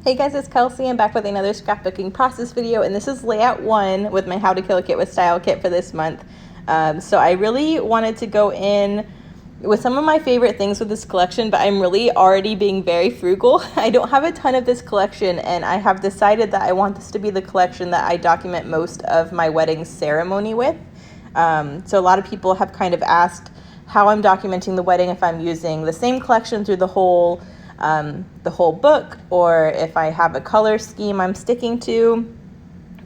Hey guys, it's Kelsey. I'm back with another scrapbooking process video, and this is layout 1 with my How to Kill a Kit with Style kit for this month. So I really wanted to go in with some of my favorite things with this collection, but I'm really already being very frugal. I don't have a ton of this collection, and I have decided that I want this to be the collection that I document most of my wedding ceremony with. So a lot of people have kind of asked how I'm documenting the wedding, if I'm using the same collection through the whole book, or if I have a color scheme I'm sticking to.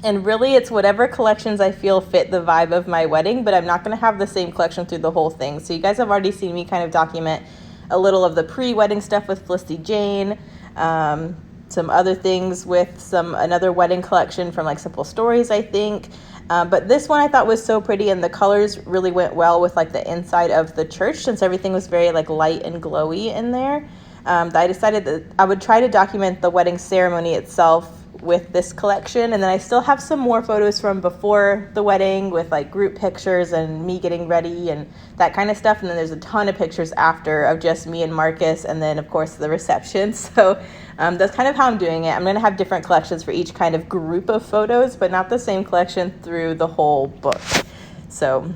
And really, it's whatever collections I feel fit the vibe of my wedding, but I'm not going to have the same collection through the whole thing. So you guys have already seen me kind of document a little of the pre-wedding stuff with Felicity Jane, some other things with another wedding collection from like Simple Stories, I think. But this one I thought was so pretty, and the colors really went well with like the inside of the church, since everything was very like light and glowy in there. I decided that I would try to document the wedding ceremony itself with this collection, and then I still have some more photos from before the wedding with like group pictures and me getting ready and that kind of stuff, and then there's a ton of pictures after of just me and Marcus, and then of course the reception. So that's kind of how I'm doing it. I'm going to have different collections for each kind of group of photos, but not the same collection through the whole book. So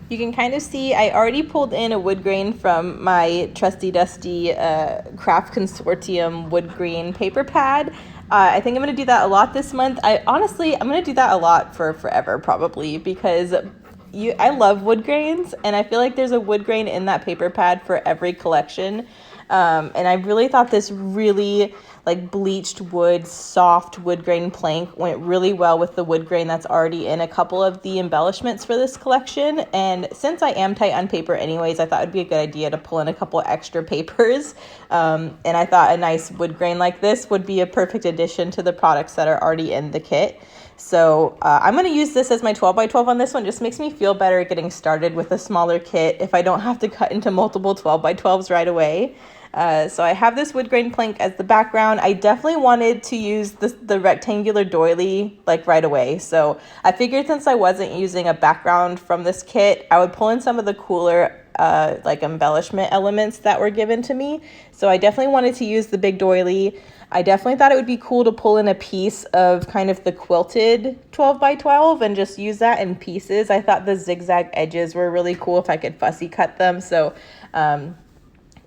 you can kind of see I already pulled in a wood grain from my trusty dusty Craft Consortium wood grain paper pad. I think I'm going to do that a lot this month. I'm going to do that a lot for forever probably, because I love wood grains, and I feel like there's a wood grain in that paper pad for every collection. And I really thought this really like bleached wood, soft wood grain plank went really well with the wood grain that's already in a couple of the embellishments for this collection. And since I am tight on paper anyways, I thought it'd be a good idea to pull in a couple extra papers. And I thought a nice wood grain like this would be a perfect addition to the products that are already in the kit. So I'm going to use this as my 12x12 on this one. Just makes me feel better getting started with a smaller kit if I don't have to cut into multiple 12x12s right away. So I have this wood grain plank as the background. I definitely wanted to use the rectangular doily like right away. So I figured since I wasn't using a background from this kit, I would pull in some of the cooler like embellishment elements that were given to me. So I definitely wanted to use the big doily. I definitely thought it would be cool to pull in a piece of kind of the quilted 12x12 and just use that in pieces. I thought the zigzag edges were really cool if I could fussy cut them. So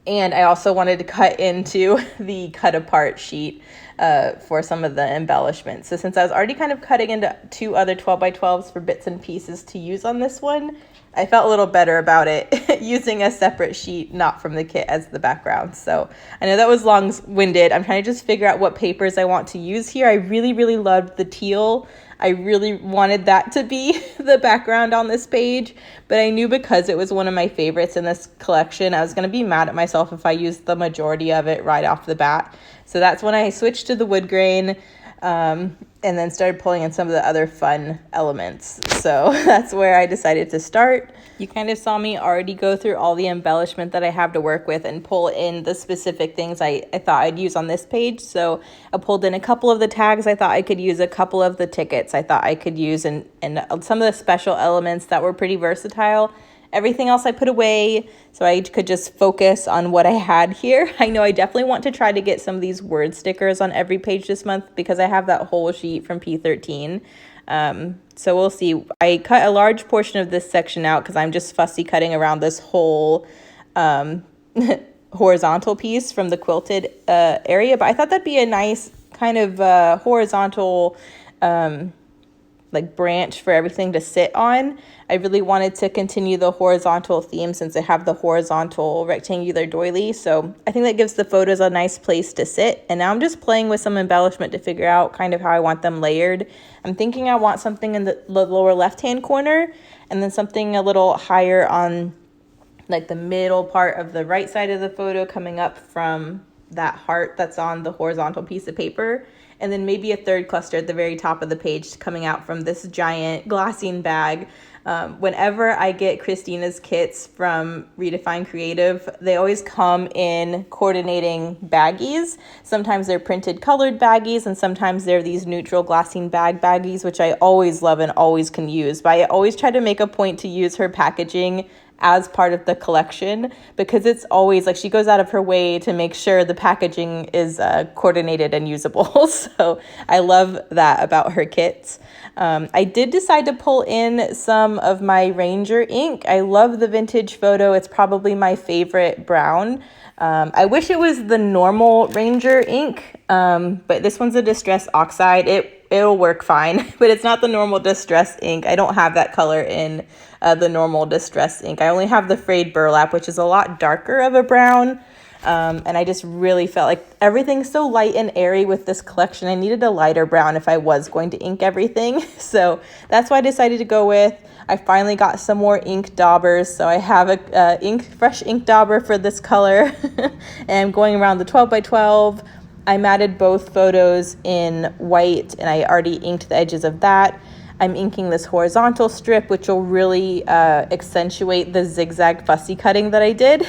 and I also wanted to cut into the cut apart sheet for some of the embellishments. So since I was already kind of cutting into 2 other 12x12s for bits and pieces to use on this one, I felt a little better about it using a separate sheet, not from the kit, as the background. So I know that was long-winded. I'm trying to just figure out what papers I want to use here. I really, really loved the teal. I really wanted that to be the background on this page, but I knew because it was one of my favorites in this collection, I was going to be mad at myself if I used the majority of it right off the bat. So that's when I switched to the wood grain, and then started pulling in some of the other fun elements. So that's where I decided to start. You kind of saw me already go through all the embellishment that I have to work with and pull in the specific things I thought I'd use on this page. So I pulled in a couple of the tags I thought I could use, a couple of the tickets I thought I could use, and some of the special elements that were pretty versatile. Everything else I put away so I could just focus on what I had here. I know I definitely want to try to get some of these word stickers on every page this month because I have that whole sheet from P13. So we'll see. I cut a large portion of this section out because I'm just fussy cutting around this whole horizontal piece from the quilted area. But I thought that'd be a nice kind of horizontal like branch for everything to sit on. I really wanted to continue the horizontal theme since I have the horizontal rectangular doily. So I think that gives the photos a nice place to sit. And now I'm just playing with some embellishment to figure out kind of how I want them layered. I'm thinking I want something in the lower left-hand corner, and then something a little higher on like the middle part of the right side of the photo coming up from that heart that's on the horizontal piece of paper. And then maybe a third cluster at the very top of the page coming out from this giant glassine bag. Whenever I get Christina's kits from Redefine Creative, they always come in coordinating baggies. Sometimes they're printed colored baggies, and sometimes they're these neutral glassine bag baggies, which I always love and always can use. But I always try to make a point to use her packaging as part of the collection, because it's always like she goes out of her way to make sure the packaging is coordinated and usable. So I love that about her kits. I did decide to pull in some of my Ranger ink. I love the vintage photo. It's probably my favorite brown. I wish it was the normal Ranger ink, but this one's a Distress Oxide. It'll work fine, but it's not the normal Distress ink. I don't have that color in the normal Distress ink. I only have the Frayed Burlap, which is a lot darker of a brown. And I just really felt like everything's so light and airy with this collection. I needed a lighter brown if I was going to ink everything. So that's why I decided to go with. I finally got some more ink daubers. So I have a fresh ink dauber for this color. And I'm going around the 12 by 12. I matted both photos in white, and I already inked the edges of that. I'm inking this horizontal strip, which will really accentuate the zigzag fussy cutting that I did.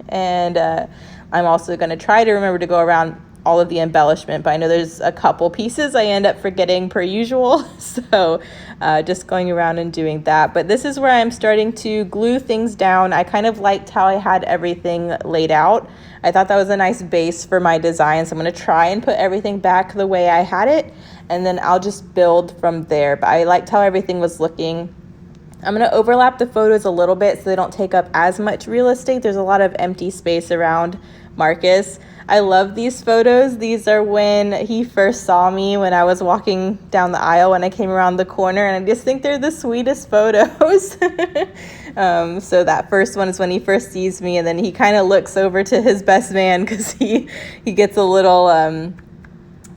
And I'm also going to try to remember to go around all of the embellishment, but I know there's a couple pieces I end up forgetting per usual. So just going around and doing that. But this is where I'm starting to glue things down. I kind of liked how I had everything laid out. I thought that was a nice base for my design. So I'm going to try and put everything back the way I had it, and then I'll just build from there. But I liked how everything was looking. I'm going to overlap the photos a little bit so they don't take up as much real estate. There's a lot of empty space around Marcus. I love these photos. These are when he first saw me when I was walking down the aisle when I came around the corner, and I just think they're the sweetest photos. So that first one is when he first sees me, and then he kind of looks over to his best man because he gets a little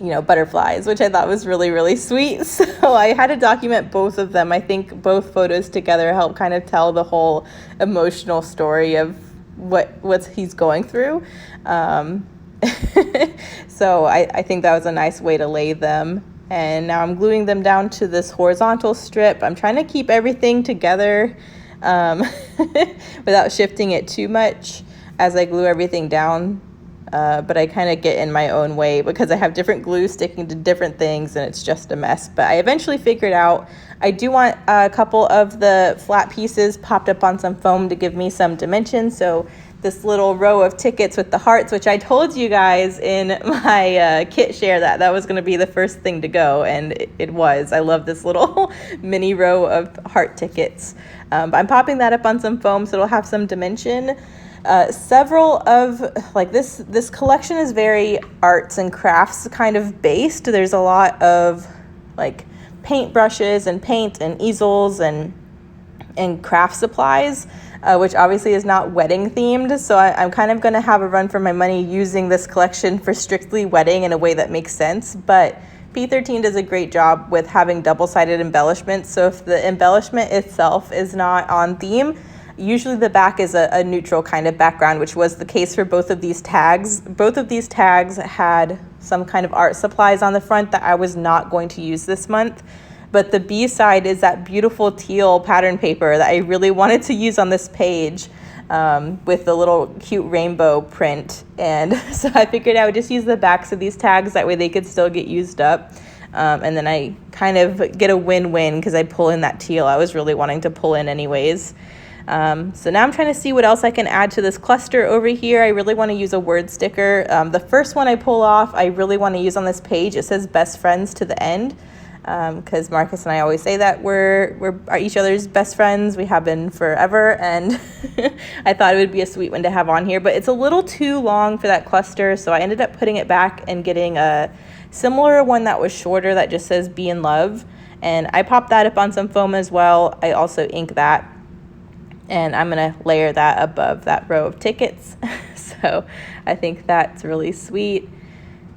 butterflies, which I thought was really, really sweet. So I had to document both of them. I think both photos together help kind of tell the whole emotional story of what he's going through. So I think that was a nice way to lay them. And now I'm gluing them down to this horizontal strip. I'm trying to keep everything together without shifting it too much as I glue everything down. But I kind of get in my own way because I have different glue sticking to different things, and it's just a mess. But I eventually figured out I do want a couple of the flat pieces popped up on some foam to give me some dimension. So this little row of tickets with the hearts, which I told you guys in my kit share that was going to be the first thing to go, and it was. I love this little mini row of heart tickets. But I'm popping that up on some foam so it'll have some dimension. Several of this collection is very arts and crafts kind of based. There's a lot of like paint brushes and paint and easels and craft supplies, which obviously is not wedding themed. So I'm kind of going to have a run for my money using this collection for strictly wedding in a way that makes sense. But P13 does a great job with having double-sided embellishments. So if the embellishment itself is not on theme, usually the back is a neutral kind of background, which was the case for both of these tags. Both of these tags had some kind of art supplies on the front that I was not going to use this month. But the B side is that beautiful teal pattern paper that I really wanted to use on this page with the little cute rainbow print. And so I figured I would just use the backs of these tags. That way they could still get used up. And then I kind of get a win-win because I pull in that teal I was really wanting to pull in anyways. So now I'm trying to see what else I can add to this cluster over here. I really want to use a word sticker. The first one I pull off, I really want to use on this page. It says best friends to the end. Because Marcus and I always say that we're each other's best friends. We have been forever, and I thought it would be a sweet one to have on here, but it's a little too long for that cluster, so I ended up putting it back and getting a similar one that was shorter that just says be in love, and I popped that up on some foam as well. I also ink that, and I'm gonna layer that above that row of tickets. So I think that's really sweet.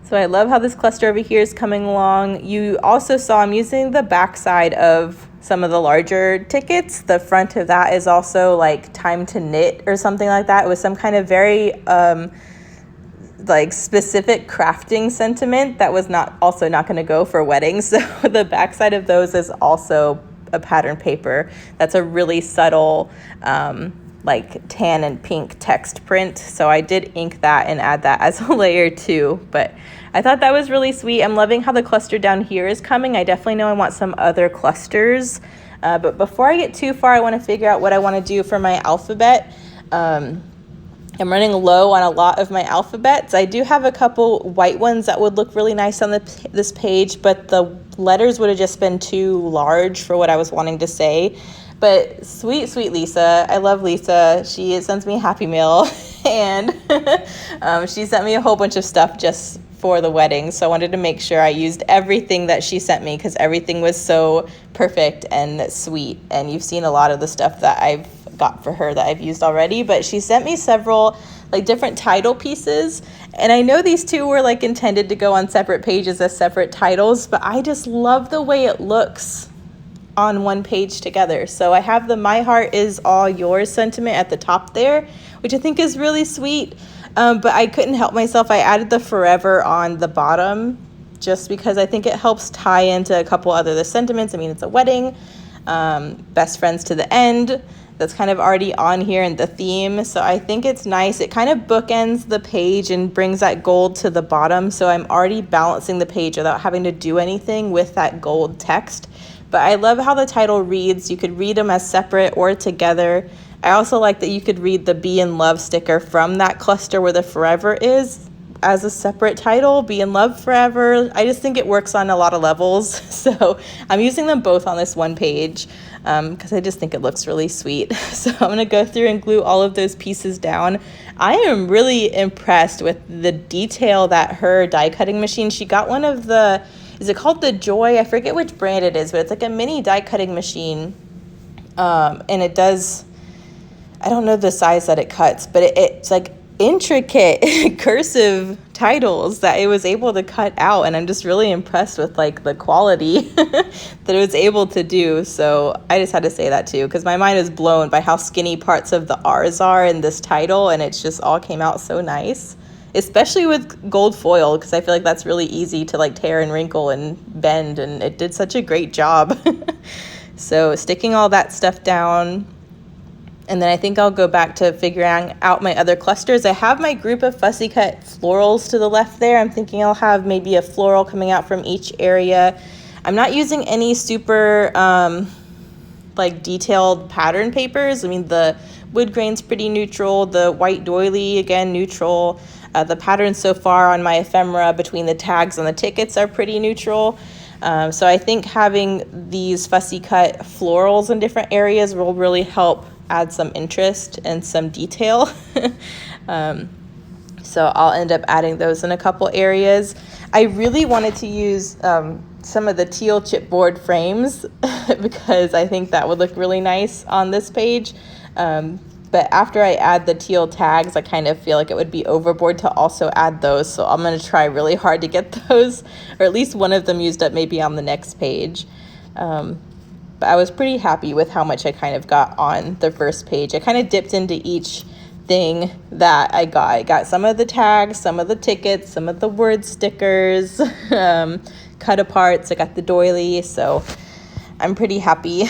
So I love how this cluster over here is coming along. You also saw I'm using the back side of some of the larger tickets. The front of that is also like time to knit or something like that. It was some kind of very specific crafting sentiment that was not going to go for weddings. So the back side of those is also a pattern paper. That's a really subtle tan and pink text print. So I did ink that and add that as a layer too. But I thought that was really sweet. I'm loving how the cluster down here is coming. I definitely know I want some other clusters But before I get too far, I want to figure out what I want to do for my alphabet. I'm running low on a lot of my alphabets. I do have a couple white ones that would look really nice on this page, but the letters would have just been too large for what I was wanting to say. But sweet, sweet Lisa. I love Lisa. She sends me a Happy Meal, and she sent me a whole bunch of stuff just for the wedding. So I wanted to make sure I used everything that she sent me because everything was so perfect and sweet. And you've seen a lot of the stuff that I've got for her that I've used already, but she sent me several like different title pieces, and I know these two were like intended to go on separate pages as separate titles, but I just love the way it looks on one page together. So I have the My Heart Is All Yours sentiment at the top there, which I think is really sweet, but I couldn't help myself. I added the forever on the bottom just because I think it helps tie into a couple other the sentiments. I mean, it's a wedding, best friends to the end. That's kind of already on here in the theme. So I think it's nice. It kind of bookends the page and brings that gold to the bottom. So I'm already balancing the page without having to do anything with that gold text. But I love how the title reads. You could read them as separate or together. I also like that you could read the Be in Love sticker from that cluster where the forever is as a separate title, Be in Love Forever. I just think it works on a lot of levels. So I'm using them both on this one page because I just think it looks really sweet. So I'm going to go through and glue all of those pieces down. I am really impressed with the detail that her die cutting machine, she got one of the, is it called the Joy? I forget which brand it is, but it's like a mini die cutting machine. And it does, I don't know the size that it cuts, but it's like intricate cursive titles that it was able to cut out, and I'm just really impressed with like the quality that it was able to do. So I just had to say that too, because my mind is blown by how skinny parts of the R's are in this title, and it's just all came out so nice, especially with gold foil, because I feel like that's really easy to like tear and wrinkle and bend, and it did such a great job. So sticking all that stuff down. And then I think I'll go back to figuring out my other clusters. I have my group of fussy cut florals to the left there. I'm thinking I'll have maybe a floral coming out from each area. I'm not using any super like detailed pattern papers. I mean, the wood grain's pretty neutral. The white doily, again, neutral. The patterns so far on my ephemera between the tags and the tickets are pretty neutral. So I think having these fussy cut florals in different areas will really help add some interest and some detail. So I'll end up adding those in a couple areas. I really wanted to use some of the teal chipboard frames because I think that would look really nice on this page. But after I add the teal tags, I kind of feel like it would be overboard to also add those. So I'm going to try really hard to get those, or at least one of them used up maybe on the next page. But I was pretty happy with how much I kind of got on the first page. I kind of dipped into each thing that I got. I got some of the tags, some of the tickets, some of the word stickers, cut aparts. I got the doily, so I'm pretty happy.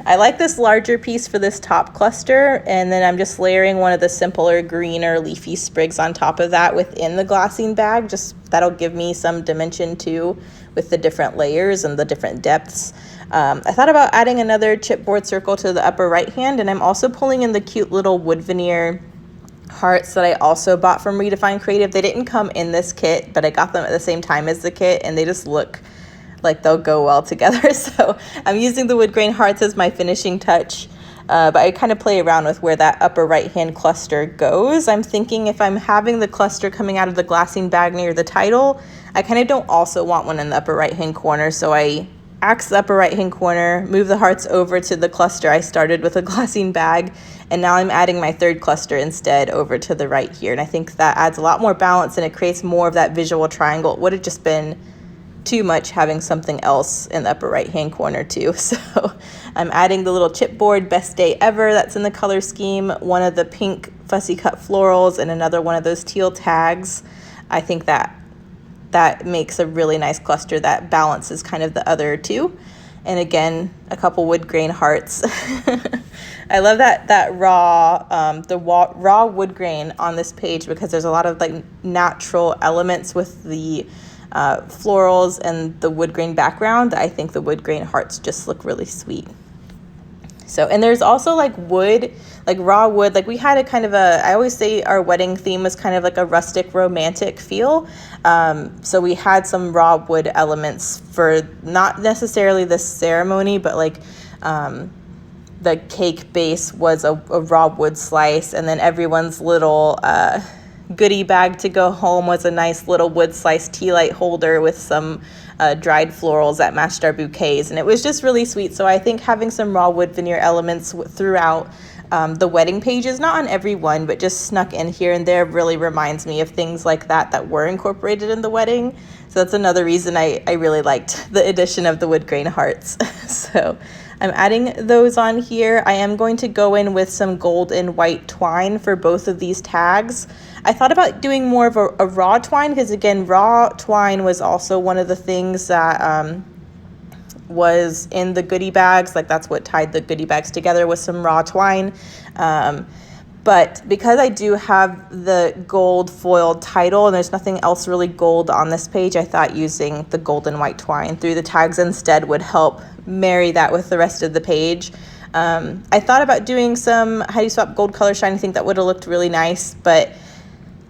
I like this larger piece for this top cluster, and then I'm just layering one of the simpler greener leafy sprigs on top of that within the glassine bag. Just that'll give me some dimension too with the different layers and the different depths. I thought about adding another chipboard circle to the upper right hand, and I'm also pulling in the cute little wood veneer hearts that I also bought from Redefine Creative. They didn't come in this kit, but I got them at the same time as the kit, and they just look like they'll go well together. So I'm using the wood grain hearts as my finishing touch, but I kind of play around with where that upper right hand cluster goes. I'm thinking if I'm having the cluster coming out of the glassine bag near the title, I kind of don't also want one in the upper right hand corner, so I axe the upper right hand corner, move the hearts over to the cluster I started with a glassine bag, and now I'm adding my third cluster instead over to the right here. And I think that adds a lot more balance, and it creates more of that visual triangle. It would have just been too much having something else in the upper right hand corner too. So I'm adding the little chipboard Best Day Ever that's in the color scheme, one of the pink fussy cut florals, and another one of those teal tags. I think that makes a really nice cluster that balances kind of the other two. And again, a couple wood grain hearts. I love that raw wood grain on this page because there's a lot of like natural elements with the florals and the wood grain background. I think the wood grain hearts just look really sweet. So, and there's also like wood, like raw wood. Like we had a kind of I always say our wedding theme was kind of like a rustic romantic feel. So we had some raw wood elements for not necessarily the ceremony, but like the cake base was a raw wood slice, and then everyone's little goodie bag to go home was a nice little wood slice tea light holder with some dried florals that matched our bouquets, and it was just really sweet. So I think having some raw wood veneer elements throughout the wedding pages, not on every one, but just snuck in here and there, really reminds me of things like that were incorporated in the wedding. So that's another reason I really liked the addition of the wood grain hearts. So I'm adding those on here. I am going to go in with some gold and white twine for both of these tags. I thought about doing more of a raw twine because, again, raw twine was also one of the things that was in the goodie bags. Like that's what tied the goodie bags together, was some raw twine. But because I do have the gold foiled title and there's nothing else really gold on this page, I thought using the gold and white twine through the tags instead would help marry that with the rest of the page. I thought about doing some Heidi Swap gold color shine. I think that would have looked really nice, but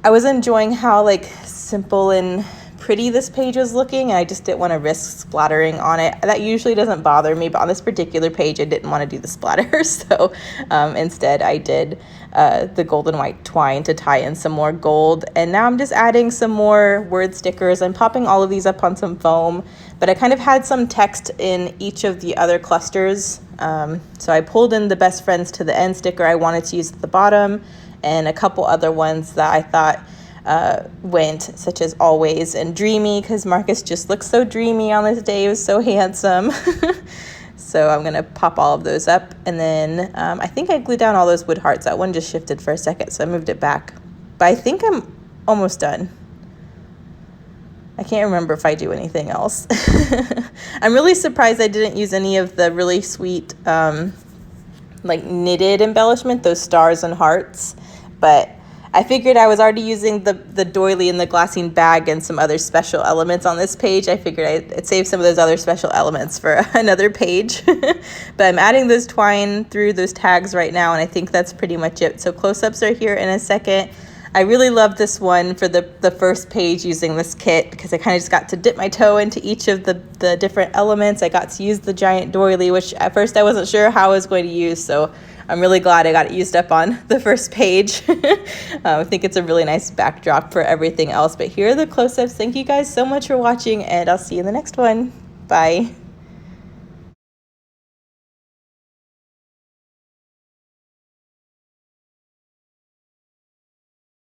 I was enjoying how like simple and pretty this page was looking, and I just didn't want to risk splattering on it. That usually doesn't bother me, but on this particular page I didn't want to do the splatter. So instead I did the gold and white twine to tie in some more gold, and now I'm just adding some more word stickers. I'm popping all of these up on some foam, but I kind of had some text in each of the other clusters, so I pulled in the best friends to the end sticker I wanted to use at the bottom, and a couple other ones that I thought went, such as always and dreamy, because Marcus just looks so dreamy on this day. He was so handsome. So I'm gonna pop all of those up, and then I think I glued down all those wood hearts. That one just shifted for a second, so I moved it back, but I think I'm almost done. I can't remember if I do anything else. I'm really surprised I didn't use any of the really sweet like knitted embellishment, those stars and hearts, but I figured I was already using the doily and the glassine bag and some other special elements on this page. I figured I'd save some of those other special elements for another page. But I'm adding this twine through those tags right now, and I think that's pretty much it. So close-ups are here in a second. I really love this one for the first page using this kit, because I kind of just got to dip my toe into each of the different elements. I got to use the giant doily, which at first I wasn't sure how I was going to use, so I'm really glad I got it used up on the first page. I think it's a really nice backdrop for everything else. But here are the close-ups. Thank you guys so much for watching, and I'll see you in the next one. Bye.